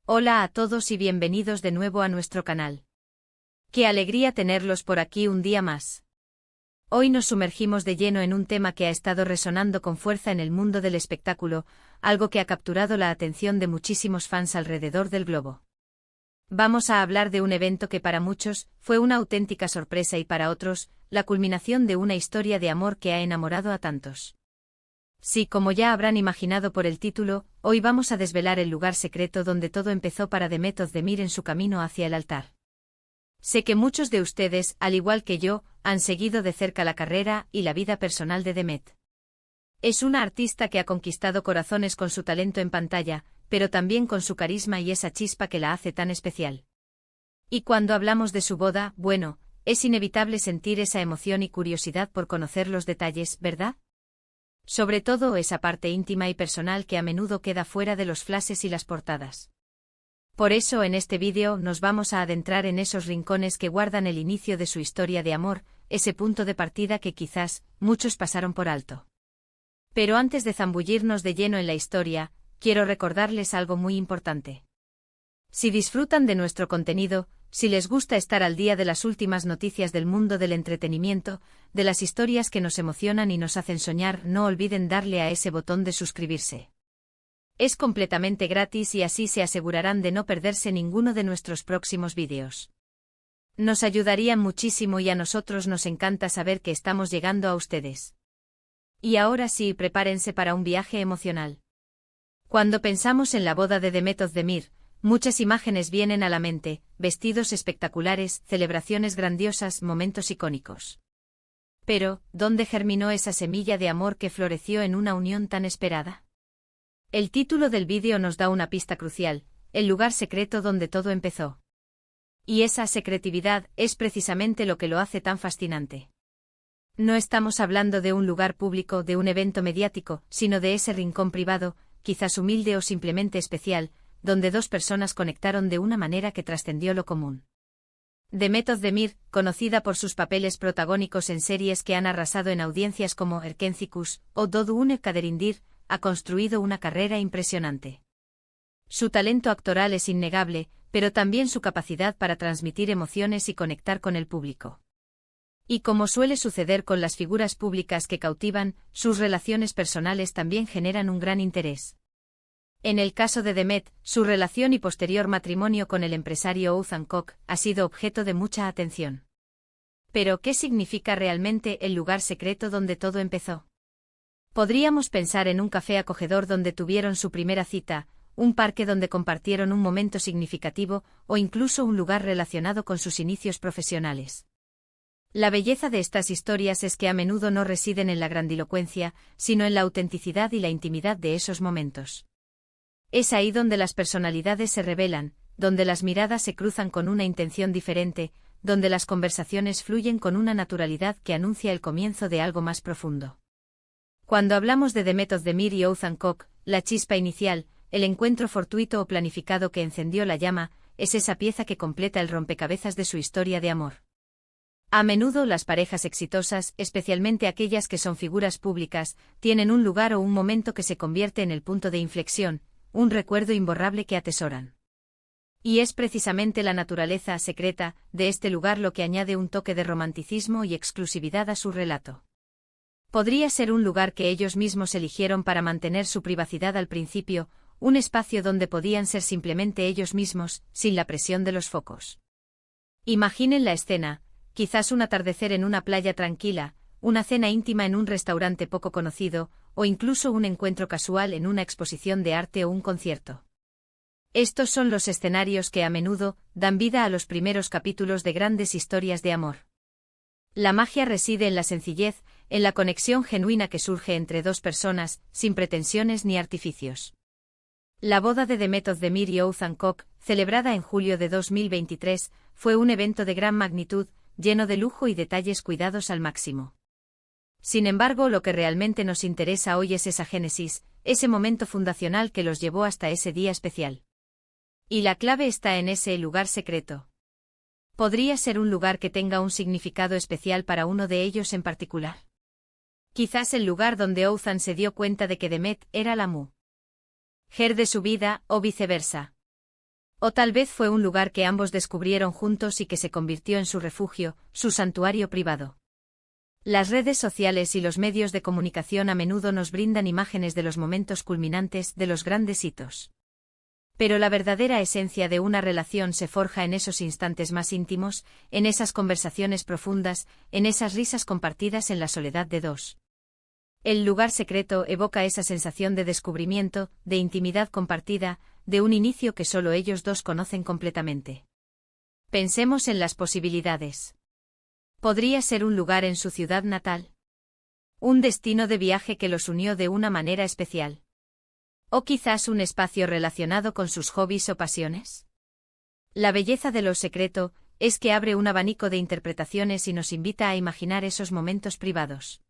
Hola a todos y bienvenidos de nuevo a nuestro canal. Qué alegría tenerlos por aquí un día más. Hoy nos sumergimos de lleno en un tema que ha estado resonando con fuerza en el mundo del espectáculo, algo que ha capturado la atención de muchísimos fans alrededor del globo. Vamos a hablar de un evento que para muchos fue una auténtica sorpresa y para otros, la culminación de una historia de amor que ha enamorado a tantos. Sí, como ya habrán imaginado por el título, hoy vamos a desvelar el lugar secreto donde todo empezó para Demet Özdemir en su camino hacia el altar. Sé que muchos de ustedes, al igual que yo, han seguido de cerca la carrera y la vida personal de Demet. Es una artista que ha conquistado corazones con su talento en pantalla, pero también con su carisma y esa chispa que la hace tan especial. Y cuando hablamos de su boda, bueno, es inevitable sentir esa emoción y curiosidad por conocer los detalles, ¿verdad? Sobre todo esa parte íntima y personal que a menudo queda fuera de los flashes y las portadas. Por eso en este vídeo nos vamos a adentrar en esos rincones que guardan el inicio de su historia de amor, ese punto de partida que quizás muchos pasaron por alto. Pero antes de zambullirnos de lleno en la historia, quiero recordarles algo muy importante. Si disfrutan de nuestro contenido, si les gusta estar al día de las últimas noticias del mundo del entretenimiento, de las historias que nos emocionan y nos hacen soñar, no olviden darle a ese botón de suscribirse. Es completamente gratis y así se asegurarán de no perderse ninguno de nuestros próximos vídeos. Nos ayudarían muchísimo y a nosotros nos encanta saber que estamos llegando a ustedes. Y ahora sí, prepárense para un viaje emocional. Cuando pensamos en la boda de Demet Özdemir, muchas imágenes vienen a la mente, vestidos espectaculares, celebraciones grandiosas, momentos icónicos. Pero, ¿dónde germinó esa semilla de amor que floreció en una unión tan esperada? El título del vídeo nos da una pista crucial, el lugar secreto donde todo empezó. Y esa secretividad es precisamente lo que lo hace tan fascinante. No estamos hablando de un lugar público, de un evento mediático, sino de ese rincón privado, quizás humilde o simplemente especial, donde dos personas conectaron de una manera que trascendió lo común. Demet Özdemir, conocida por sus papeles protagónicos en series que han arrasado en audiencias como Erkencikus o Doğduğunu Kaderindir, ha construido una carrera impresionante. Su talento actoral es innegable, pero también su capacidad para transmitir emociones y conectar con el público. Y como suele suceder con las figuras públicas que cautivan, sus relaciones personales también generan un gran interés. En el caso de Demet, su relación y posterior matrimonio con el empresario Oğuzhan Koç ha sido objeto de mucha atención. Pero, ¿qué significa realmente el lugar secreto donde todo empezó? Podríamos pensar en un café acogedor donde tuvieron su primera cita, un parque donde compartieron un momento significativo, o incluso un lugar relacionado con sus inicios profesionales. La belleza de estas historias es que a menudo no residen en la grandilocuencia, sino en la autenticidad y la intimidad de esos momentos. Es ahí donde las personalidades se revelan, donde las miradas se cruzan con una intención diferente, donde las conversaciones fluyen con una naturalidad que anuncia el comienzo de algo más profundo. Cuando hablamos de Demet Özdemir y Oğuzhan Koç, la chispa inicial, el encuentro fortuito o planificado que encendió la llama, es esa pieza que completa el rompecabezas de su historia de amor. A menudo las parejas exitosas, especialmente aquellas que son figuras públicas, tienen un lugar o un momento que se convierte en el punto de inflexión, un recuerdo imborrable que atesoran. Y es precisamente la naturaleza secreta de este lugar lo que añade un toque de romanticismo y exclusividad a su relato. Podría ser un lugar que ellos mismos eligieron para mantener su privacidad al principio, un espacio donde podían ser simplemente ellos mismos, sin la presión de los focos. Imaginen la escena, quizás un atardecer en una playa tranquila, una cena íntima en un restaurante poco conocido, o incluso un encuentro casual en una exposición de arte o un concierto. Estos son los escenarios que a menudo dan vida a los primeros capítulos de grandes historias de amor. La magia reside en la sencillez, en la conexión genuina que surge entre dos personas, sin pretensiones ni artificios. La boda de Demet Özdemir y Oğuzhan Koç, celebrada en julio de 2023, fue un evento de gran magnitud, lleno de lujo y detalles cuidados al máximo. Sin embargo, lo que realmente nos interesa hoy es esa génesis, ese momento fundacional que los llevó hasta ese día especial. Y la clave está en ese lugar secreto. Podría ser un lugar que tenga un significado especial para uno de ellos en particular. Quizás el lugar donde Oğuzhan se dio cuenta de que Demet era la mujer de su vida, o viceversa. O tal vez fue un lugar que ambos descubrieron juntos y que se convirtió en su refugio, su santuario privado. Las redes sociales y los medios de comunicación a menudo nos brindan imágenes de los momentos culminantes, de los grandes hitos. Pero la verdadera esencia de una relación se forja en esos instantes más íntimos, en esas conversaciones profundas, en esas risas compartidas en la soledad de dos. El lugar secreto evoca esa sensación de descubrimiento, de intimidad compartida, de un inicio que solo ellos dos conocen completamente. Pensemos en las posibilidades. Podría ser un lugar en su ciudad natal. Un destino de viaje que los unió de una manera especial. O quizás un espacio relacionado con sus hobbies o pasiones. La belleza de lo secreto es que abre un abanico de interpretaciones y nos invita a imaginar esos momentos privados.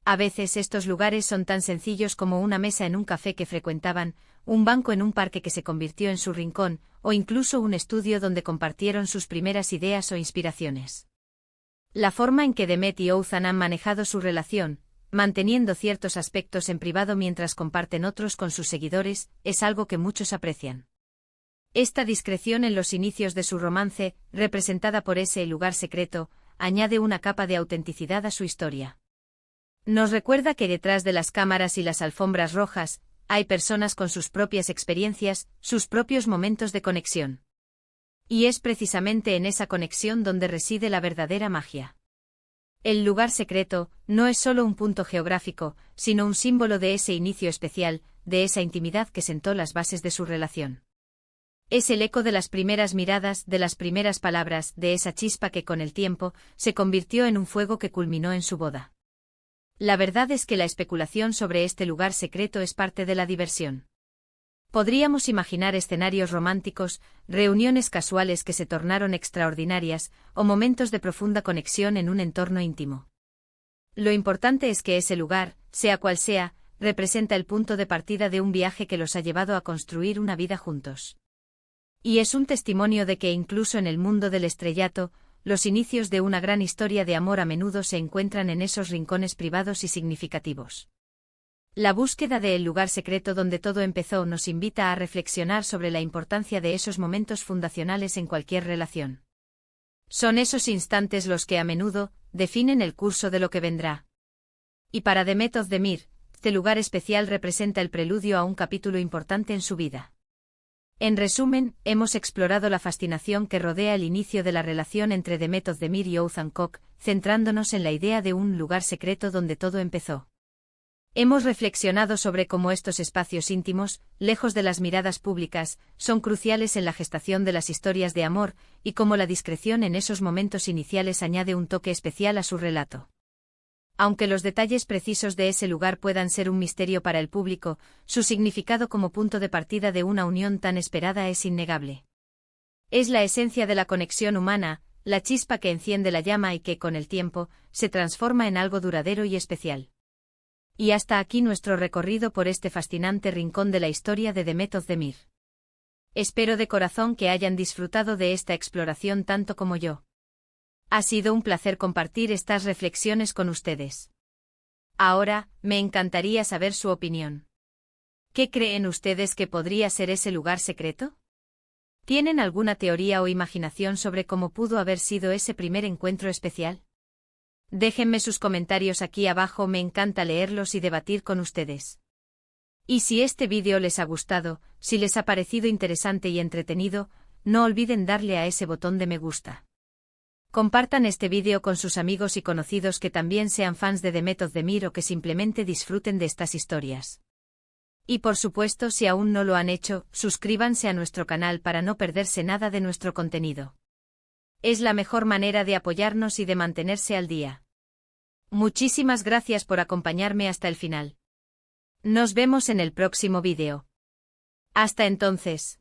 A veces estos lugares son tan sencillos como una mesa en un café que frecuentaban, un banco en un parque que se convirtió en su rincón, o incluso un estudio donde compartieron sus primeras ideas o inspiraciones. La forma en que Demet y Othan han manejado su relación, manteniendo ciertos aspectos en privado mientras comparten otros con sus seguidores, es algo que muchos aprecian. Esta discreción en los inicios de su romance, representada por ese lugar secreto, añade una capa de autenticidad a su historia. Nos recuerda que detrás de las cámaras y las alfombras rojas, hay personas con sus propias experiencias, sus propios momentos de conexión. Y es precisamente en esa conexión donde reside la verdadera magia. El lugar secreto no es solo un punto geográfico, sino un símbolo de ese inicio especial, de esa intimidad que sentó las bases de su relación. Es el eco de las primeras miradas, de las primeras palabras, de esa chispa que con el tiempo se convirtió en un fuego que culminó en su boda. La verdad es que la especulación sobre este lugar secreto es parte de la diversión. Podríamos imaginar escenarios románticos, reuniones casuales que se tornaron extraordinarias, o momentos de profunda conexión en un entorno íntimo. Lo importante es que ese lugar, sea cual sea, representa el punto de partida de un viaje que los ha llevado a construir una vida juntos. Y es un testimonio de que incluso en el mundo del estrellato, los inicios de una gran historia de amor a menudo se encuentran en esos rincones privados y significativos. La búsqueda del lugar secreto donde todo empezó nos invita a reflexionar sobre la importancia de esos momentos fundacionales en cualquier relación. Son esos instantes los que a menudo definen el curso de lo que vendrá. Y para Demet Özdemir, este lugar especial representa el preludio a un capítulo importante en su vida. En resumen, hemos explorado la fascinación que rodea el inicio de la relación entre Demet Özdemir y Oğuzhan Koç, centrándonos en la idea de un lugar secreto donde todo empezó. Hemos reflexionado sobre cómo estos espacios íntimos, lejos de las miradas públicas, son cruciales en la gestación de las historias de amor, y cómo la discreción en esos momentos iniciales añade un toque especial a su relato. Aunque los detalles precisos de ese lugar puedan ser un misterio para el público, su significado como punto de partida de una unión tan esperada es innegable. Es la esencia de la conexión humana, la chispa que enciende la llama y que, con el tiempo, se transforma en algo duradero y especial. Y hasta aquí nuestro recorrido por este fascinante rincón de la historia de Demet Özdemir. Espero de corazón que hayan disfrutado de esta exploración tanto como yo. Ha sido un placer compartir estas reflexiones con ustedes. Ahora, me encantaría saber su opinión. ¿Qué creen ustedes que podría ser ese lugar secreto? ¿Tienen alguna teoría o imaginación sobre cómo pudo haber sido ese primer encuentro especial? Déjenme sus comentarios aquí abajo, me encanta leerlos y debatir con ustedes. Y si este vídeo les ha gustado, si les ha parecido interesante y entretenido, no olviden darle a ese botón de me gusta. Compartan este vídeo con sus amigos y conocidos que también sean fans de Demet Özdemir o que simplemente disfruten de estas historias. Y por supuesto, si aún no lo han hecho, suscríbanse a nuestro canal para no perderse nada de nuestro contenido. Es la mejor manera de apoyarnos y de mantenerse al día. Muchísimas gracias por acompañarme hasta el final. Nos vemos en el próximo vídeo. Hasta entonces.